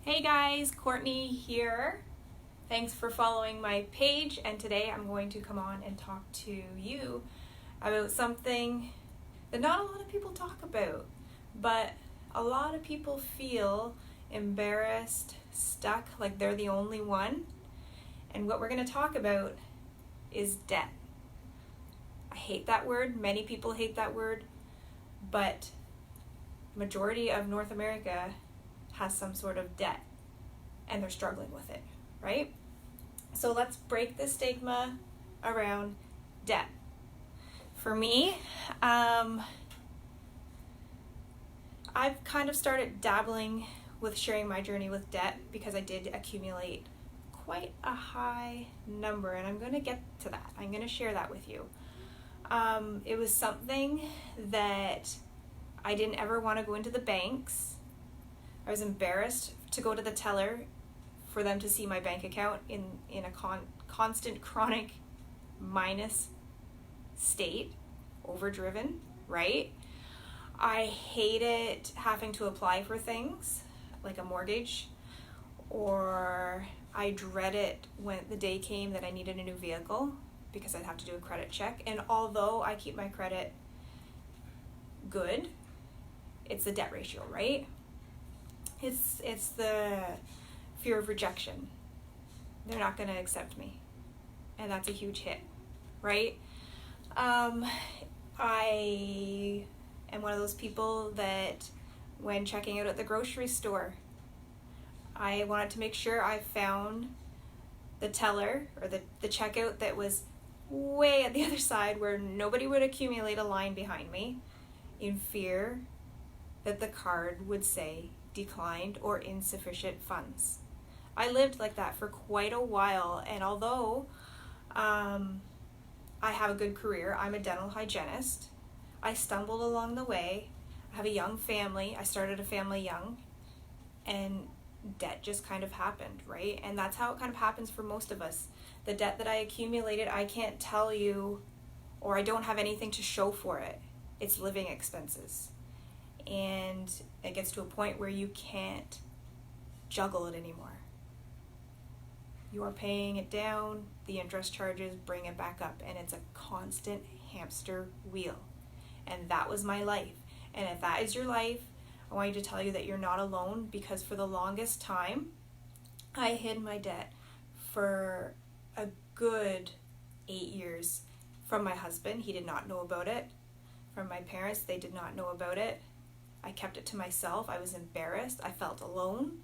Hey guys, Courtney here. Thanks for following my page, and today I'm going to come on and talk to you about something that not a lot of people talk about, but a lot of people feel embarrassed, stuck, like they're the only one. And what we're going to talk about is debt. I hate that word. Many people hate that word, but majority of North America has some sort of debt and they're struggling with it, right? So let's break the stigma around debt. For me, I've kind of started dabbling with sharing my journey with debt because I did accumulate quite a high number, and I'm going to get to that. I'm going to share that with you. It was something that I didn't ever want to go into the banks. I was embarrassed to go to the teller for them to see my bank account in a constant chronic minus state, overdriven, right? I hated having to apply for things like a mortgage, or I dreaded when the day came that I needed a new vehicle because I'd have to do a credit check. And although I keep my credit good, it's the debt ratio, right? It's the fear of rejection. They're not going to accept me. And that's a huge hit, right? I am one of those people that when checking out at the grocery store, I wanted to make sure I found the teller or the checkout that was way at the other side where nobody would accumulate a line behind me in fear that the card would say declined or insufficient funds. I lived like that for quite a while, and although I have a good career, I'm a dental hygienist, I stumbled along the way. I have a young family. I started a family young, and debt just kind of happened, right? And that's how it kind of happens for most of us. The debt that I accumulated, I can't tell you, or I don't have anything to show for it. It's living expenses. And it gets to a point where you can't juggle it anymore. You are paying it down, the interest charges bring it back up, and it's a constant hamster wheel. And that was my life. And if that is your life, I want you to tell you that you're not alone, because for the longest time, I hid my debt for a good 8 years from my husband. He did not know about it. From my parents, they did not know about it. I kept it to myself. I was embarrassed. I felt alone.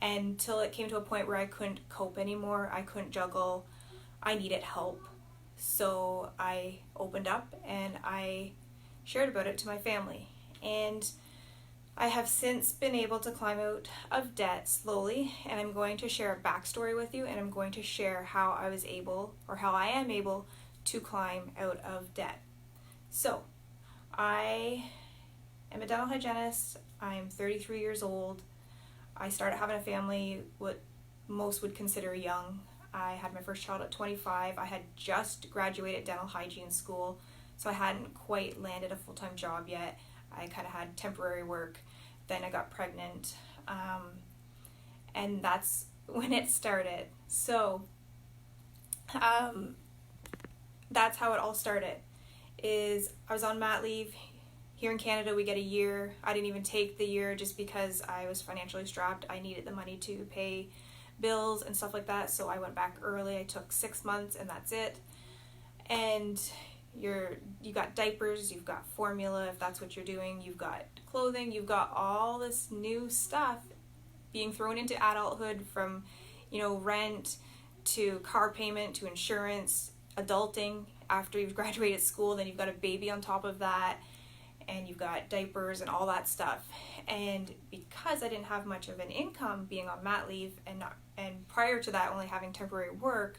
Until it came to a point where I couldn't cope anymore. I couldn't juggle. I needed help. So I opened up and I shared about it to my family. And I have since been able to climb out of debt slowly, and I'm going to share a backstory with you, and I'm going to share how I was able, or how I am able, to climb out of debt. So, I am a dental hygienist. I'm 33 years old. I started having a family what most would consider young. I had my first child at 25. I had just graduated dental hygiene school, so I hadn't quite landed a full-time job yet. I kind of had temporary work. Then I got pregnant, and that's when it started. So that's how it all started. Is I was on mat leave. Here in Canada, we get a year. I didn't even take the year just because I was financially strapped. I needed the money to pay bills and stuff like that, so I went back early. I took 6 months, and that's it. And you got diapers, you've got formula if that's what you're doing, you've got clothing, you've got all this new stuff being thrown into adulthood, from rent to car payment to insurance, adulting after you've graduated school, then you've got a baby on top of that, and you've got diapers and all that stuff. And because I didn't have much of an income being on mat leave, and prior to that only having temporary work,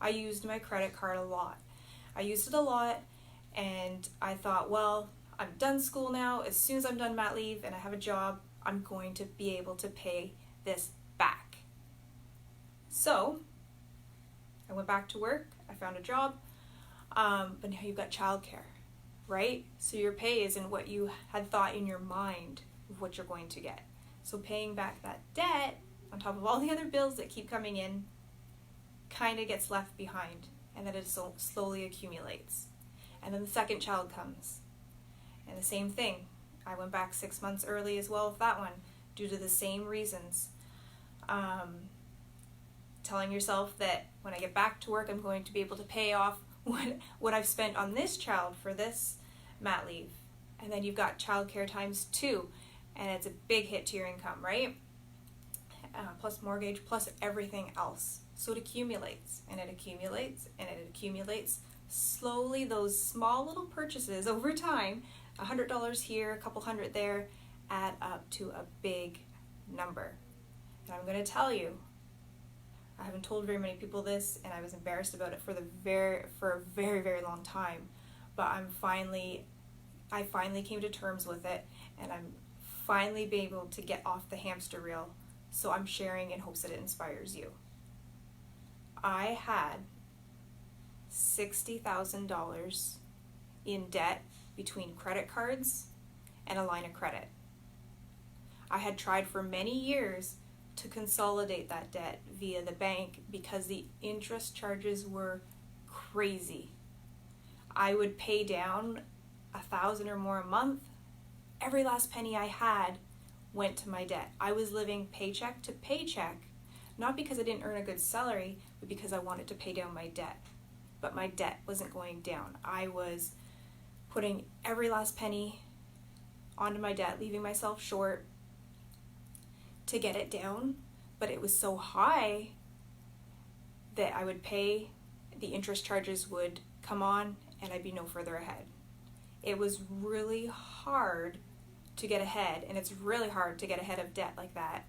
I used my credit card a lot. I used it a lot, and I thought, well, I'm done school now. As soon as I'm done mat leave and I have a job, I'm going to be able to pay this back. So I went back to work. I found a job, but now you've got childcare, right? So your pay isn't what you had thought in your mind of what you're going to get. So paying back that debt on top of all the other bills that keep coming in kind of gets left behind, and then it so slowly accumulates. And then the second child comes, and the same thing. I went back 6 months early as well with that one, due to the same reasons. Telling yourself that when I get back to work, I'm going to be able to pay off what I've spent on this child for this mat leave. And then you've got childcare times 2, and it's a big hit to your income, right? Plus mortgage, plus everything else. So it accumulates, and it accumulates, and it accumulates. Slowly, those small little purchases over time, $100 here, a couple hundred there, add up to a big number. And I'm going to tell you, I haven't told very many people this, and I was embarrassed about it for a very, very long time. But I finally came to terms with it, and I'm finally being able to get off the hamster wheel. So I'm sharing in hopes that it inspires you. I had $60,000 in debt between credit cards and a line of credit. I had tried for many years to consolidate that debt via the bank because the interest charges were crazy. I would pay down $1,000 or more a month. Every last penny I had went to my debt. I was living paycheck to paycheck, not because I didn't earn a good salary, but because I wanted to pay down my debt. But my debt wasn't going down. I was putting every last penny onto my debt, leaving myself short to get it down, but it was so high that I would pay, the interest charges would come on, and I'd be no further ahead. It was really hard to get ahead, and it's really hard to get ahead of debt like that,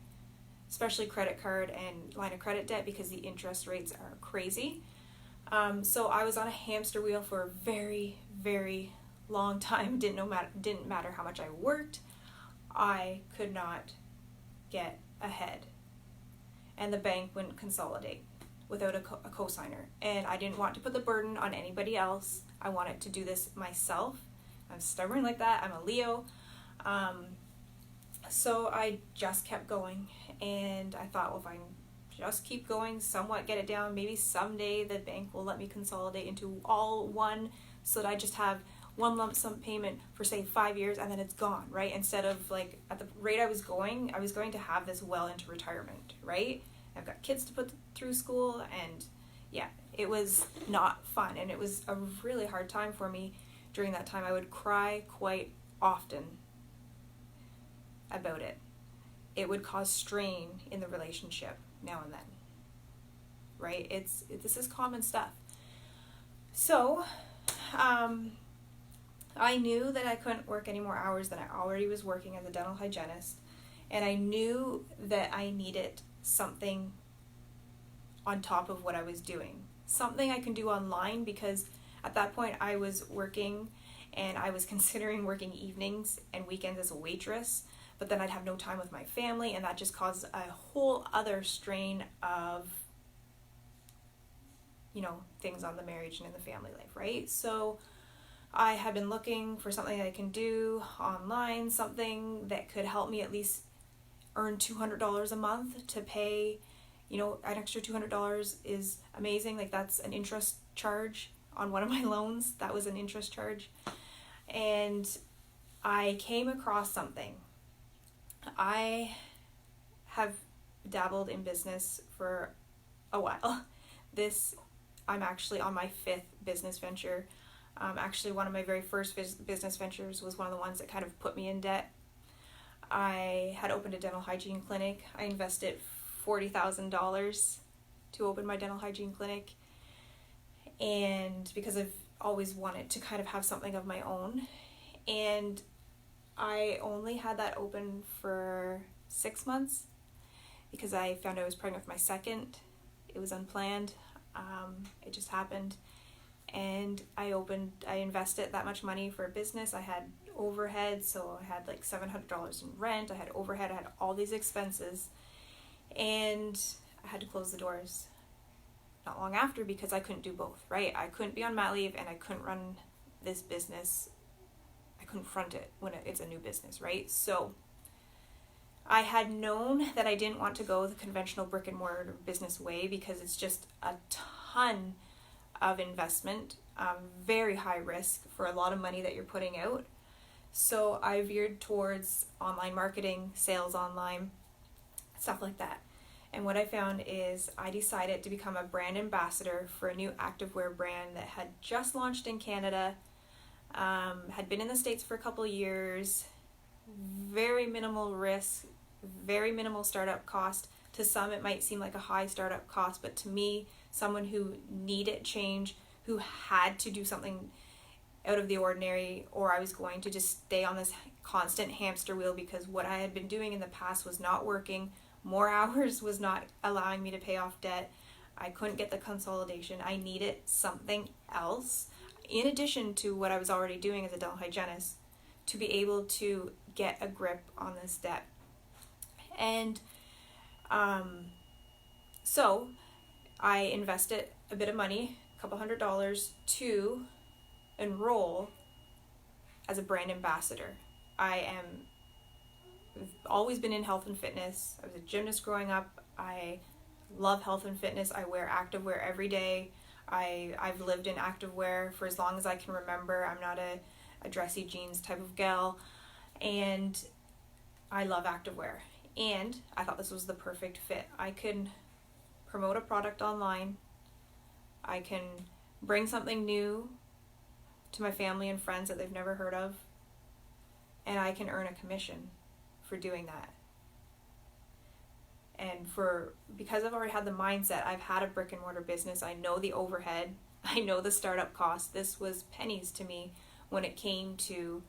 especially credit card and line of credit debt, because the interest rates are crazy. So I was on a hamster wheel for a very, very long time. Didn't matter how much I worked, I could not get ahead, and the bank wouldn't consolidate without a co-signer, and I didn't want to put the burden on anybody else. I wanted to do this myself. I'm stubborn like that. I'm a Leo. So I just kept going, and I thought, well, if I just keep going, somewhat get it down, maybe someday the bank will let me consolidate into all one, so that I just have one lump sum payment for, say, 5 years, and then it's gone, right? Instead of, like, at the rate I was going to have this well into retirement, right? I've got kids to put through school, and yeah, it was not fun, and it was a really hard time for me during that time. I would cry quite often about it. It would cause strain in the relationship now and then, right? This is common stuff. So, I knew that I couldn't work any more hours than I already was working as a dental hygienist, and I knew that I needed something on top of what I was doing. Something I can do online, because at that point I was working, and I was considering working evenings and weekends as a waitress, but then I'd have no time with my family, and that just caused a whole other strain of, things on the marriage and in the family life, right? So I had been looking for something that I can do online, something that could help me at least earn $200 a month to pay, an extra $200 is amazing. Like, that's an interest charge on one of my loans. That was an interest charge. And I came across something. I have dabbled in business for a while. I'm actually on my 5th business venture. Actually, one of my very first business ventures was one of the ones that kind of put me in debt. I had opened a dental hygiene clinic. I invested $40,000 to open my dental hygiene clinic, and because I've always wanted to kind of have something of my own, and I only had that open for 6 months because I found I was pregnant with my second. It was unplanned. It just happened. And I invested that much money for a business. I had overhead, so I had like $700 in rent. I had overhead. I had all these expenses, and I had to close the doors not long after because I couldn't do both, right? I couldn't be on mat leave, and I couldn't run this business. I couldn't front it when it's a new business, right? So I had known that I didn't want to go the conventional brick and mortar business way because it's just a ton of investment, very high risk for a lot of money that you're putting out. So I veered towards online marketing, sales online, stuff like that. And what I found is I decided to become a brand ambassador for a new activewear brand that had just launched in Canada, had been in the States for a couple of years, very minimal risk, very minimal startup cost. To some it might seem like a high startup cost, but to me, someone who needed change, who had to do something out of the ordinary, or I was going to just stay on this constant hamster wheel because what I had been doing in the past was not working. More hours was not allowing me to pay off debt. I couldn't get the consolidation. I needed something else in addition to what I was already doing as a dental hygienist to be able to get a grip on this debt. And so I invested a bit of money, a couple $100, to enroll as a brand ambassador. I've always been in health and fitness. I was a gymnast growing up. I love health and fitness. I wear activewear every day. I've lived in activewear for as long as I can remember. I'm not a dressy jeans type of gal, and I love activewear. And I thought this was the perfect fit. I can promote a product online. I can bring something new to my family and friends that they've never heard of, and I can earn a commission for doing that. And because I've already had the mindset, I've had a brick and mortar business, I know the overhead, I know the startup cost. This was pennies to me when it came to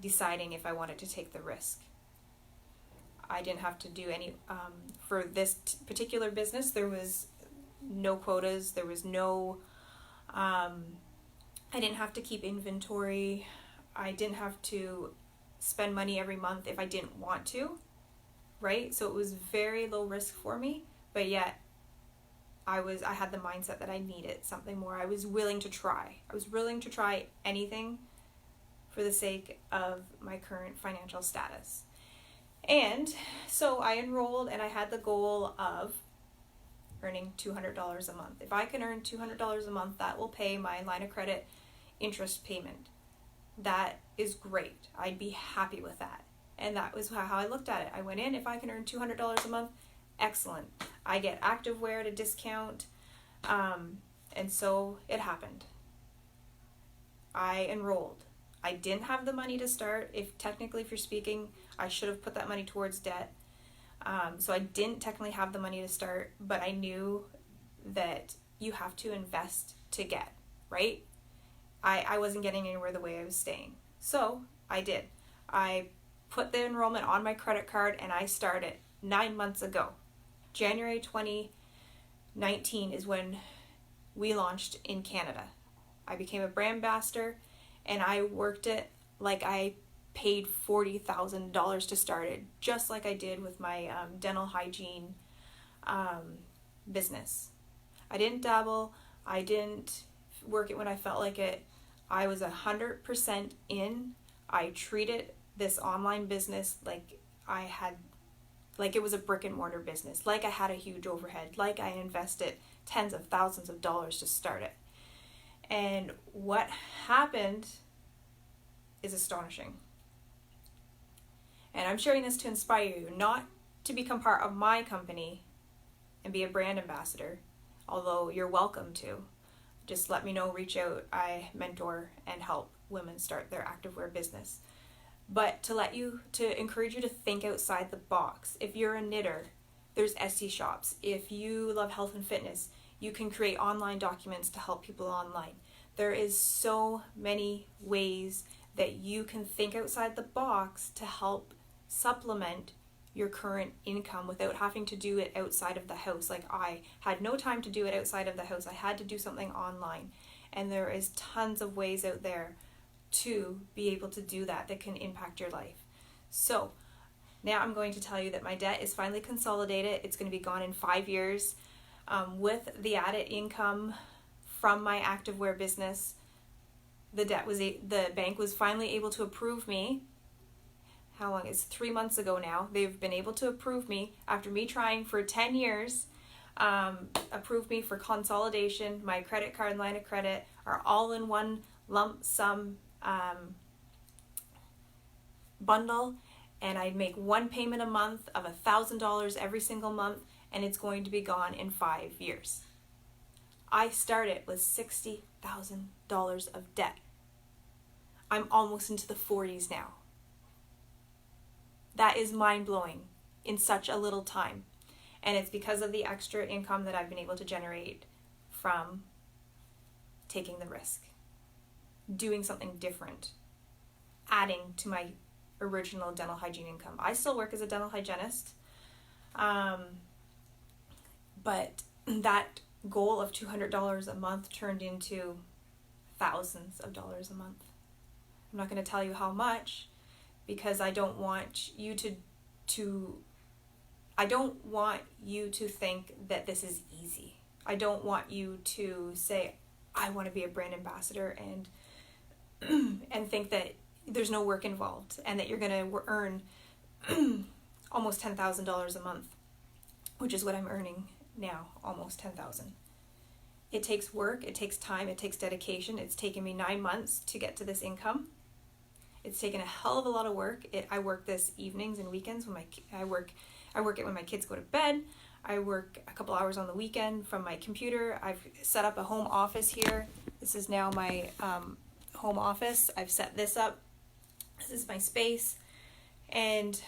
deciding if I wanted to take the risk. I didn't have to do any, for this particular business, there was no quotas, there was no, I didn't have to keep inventory, I didn't have to spend money every month if I didn't want to, right? So it was very low risk for me, but yet I had the mindset that I needed something more. I was willing to try. I was willing to try anything for the sake of my current financial status. And so I enrolled, and I had the goal of earning $200 a month. If I can earn $200 a month, that will pay my line of credit interest payment. That is great. I'd be happy with that. And that was how I looked at it. I went in, if I can earn $200 a month, excellent. I get activewear at a discount. And so it happened. I enrolled. I didn't have the money to start. If you're speaking, I should have put that money towards debt. So I didn't technically have the money to start, but I knew that you have to invest to get, right? I wasn't getting anywhere the way I was staying. So I did. I put the enrollment on my credit card, and I started 9 months ago. January 2019 is when we launched in Canada. I became a brand ambassador, and I worked it like I paid $40,000 to start it, just like I did with my dental hygiene business. I didn't dabble. I didn't work it when I felt like it. I was 100% in. I treated this online business like it was a brick and mortar business, like I had a huge overhead, like I invested tens of thousands of dollars to start it. And what happened is astonishing. And I'm sharing this to inspire you, not to become part of my company and be a brand ambassador, although you're welcome to. Just let me know, reach out. I mentor and help women start their activewear business. But to encourage you to think outside the box. If you're a knitter, there's Etsy shops. If you love health and fitness, you can create online documents to help people online. There is so many ways that you can think outside the box to help supplement your current income without having to do it outside of the house. Like, I had no time to do it outside of the house. I had to do something online. And there is tons of ways out there to be able to do that can impact your life. So now I'm going to tell you that my debt is finally consolidated. It's going to be gone in 5 years. With the added income from my activewear business, the bank was finally able to approve me how long? It's 3 months ago now. They've been able to approve me after me trying for 10 years. Approved me for consolidation. My credit card and line of credit are all in one lump sum bundle, and I make one payment a month of $1,000 every single month, and it's going to be gone in 5 years. I started with $60,000 of debt. I'm almost into the 40s now. That is mind-blowing in such a little time. And it's because of the extra income that I've been able to generate from taking the risk, doing something different, adding to my original dental hygiene income. I still work as a dental hygienist, but that goal of $200 a month turned into thousands of dollars a month. I'm not going to tell you how much, because I don't want you to think that this is easy. I don't want you to say, I want to be a brand ambassador and think that there's no work involved and that you're going to earn almost $10,000 a month, which is what I'm earning now, almost $10,000. It takes work, it takes time, it takes dedication. It's taken me 9 months to get to this income. It's taken a hell of a lot of work. I work this evenings and weekends when I work it when my kids go to bed. I work a couple hours on the weekend from my computer. I've set up a home office here. This is now my home office. I've set this up. This is my space. And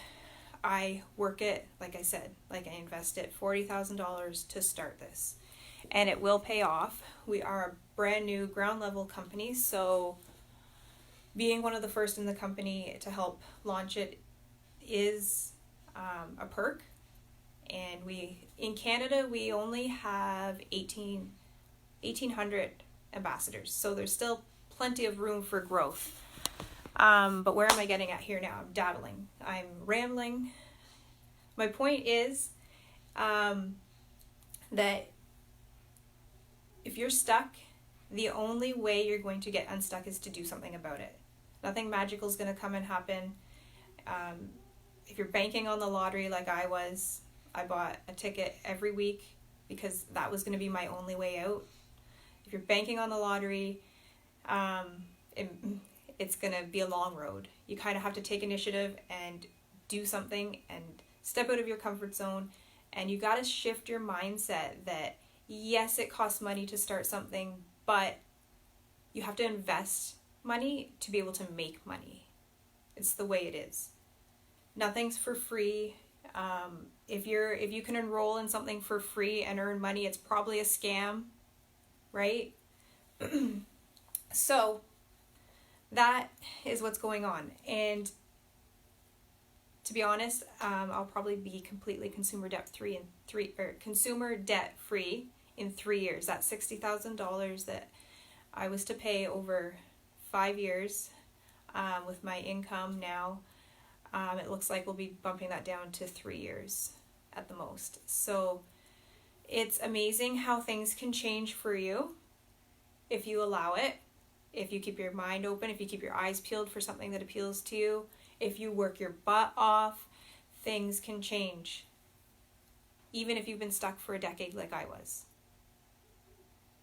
I work it, like I said, like I invested $40,000 to start this. And it will pay off. We are a brand new ground level company, so being one of the first in the company to help launch it is a perk. And in Canada, we only have 1,800 ambassadors. So there's still plenty of room for growth. But where am I getting at here now? I'm dabbling. I'm rambling. My point is that if you're stuck, the only way you're going to get unstuck is to do something about it. Nothing magical is going to come and happen. If you're banking on the lottery like I was, I bought a ticket every week because that was going to be my only way out. If you're banking on the lottery, it's going to be a long road. You kind of have to take initiative and do something and step out of your comfort zone. And you got to shift your mindset that, yes, it costs money to start something, but you have to invest money to be able to make money. It's the way it is. Nothing's for free. If you can enroll in something for free and earn money, it's probably a scam, right? So that is what's going on. And to be honest, I'll probably be completely consumer debt free in 3 years. That's $60,000 that I was to pay over 5 years with my income now. It looks like we'll be bumping that down to 3 years at the most. So it's amazing how things can change for you if you allow it, if you keep your mind open, if you keep your eyes peeled for something that appeals to you, if you work your butt off, things can change. Even if you've been stuck for a decade like I was.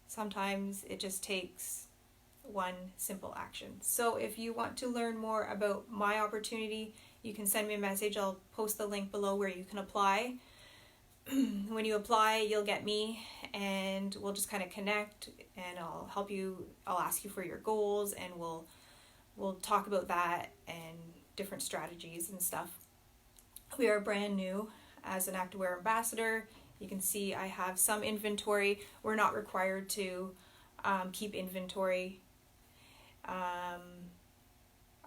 Sometimes it just takes one simple action. So if you want to learn more about my opportunity, you can send me a message. I'll post the link below where you can apply. When you apply, you'll get me and we'll just kind of connect, and I'll help you. I'll ask you for your goals, and we'll talk about that and different strategies and stuff. We are brand new as an Activewear ambassador. You can see I have some inventory. We're not required to keep inventory.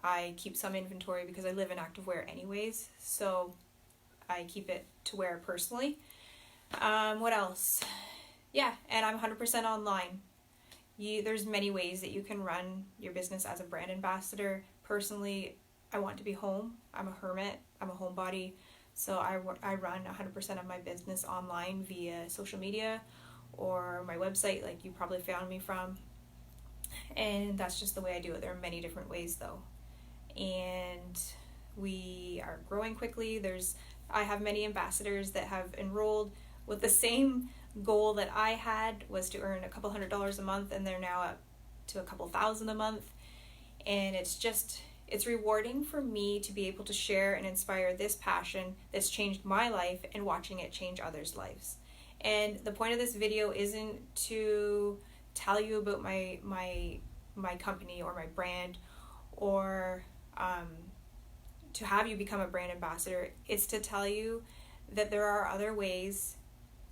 I keep some inventory because I live in Activewear anyways, so I keep it to wear personally. What else? Yeah, and I'm 100% online. There's many ways that you can run your business as a brand ambassador. Personally, I want to be home. I'm a hermit. I'm a homebody. So I run 100% of my business online via social media or my website, like you probably found me from. And that's just the way I do it. There are many different ways though. And We are growing quickly. I have many ambassadors that have enrolled with the same goal that I had, was to earn a couple $100s a month, and they're now up to a couple thousand a month. And it's rewarding for me to be able to share and inspire this passion that's changed my life and watching it change others' lives. And the point of this video isn't to tell you about my company or my brand, or to have you become a brand ambassador. It's to tell you that there are other ways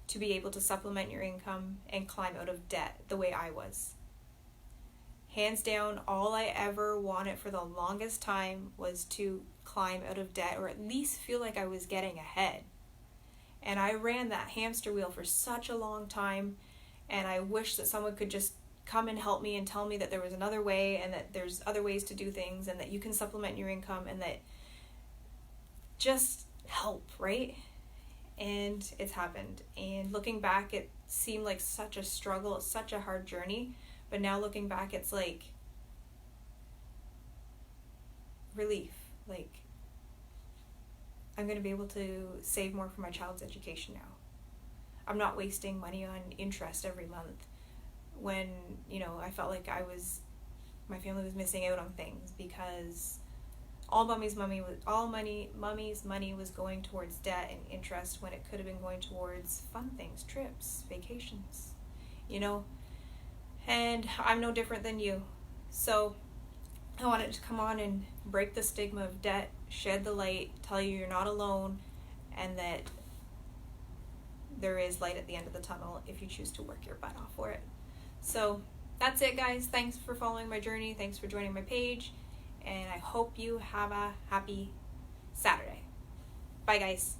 to be able to supplement your income and climb out of debt the way I was. Hands down, all I ever wanted for the longest time was to climb out of debt, or at least feel like I was getting ahead. And I ran that hamster wheel for such a long time, and I wish that someone could just come and help me and tell me that there was another way, and that there's other ways to do things, and that you can supplement your income, and that just help, right? And it's happened. And looking back, it seemed like such a struggle, such a hard journey. But now looking back, it's like relief. Like, I'm going to be able to save more for my child's education now. I'm not wasting money on interest every month when, I felt like my family was missing out on things, because all mommy's money was going towards debt and interest, when it could have been going towards fun things, trips, vacations, And I'm no different than you. So I wanted to come on and break the stigma of debt, shed the light, tell you you're not alone, and that there is light at the end of the tunnel if you choose to work your butt off for it. So that's it, guys. Thanks for following my journey. Thanks for joining my page. And I hope you have a happy Saturday. Bye, guys.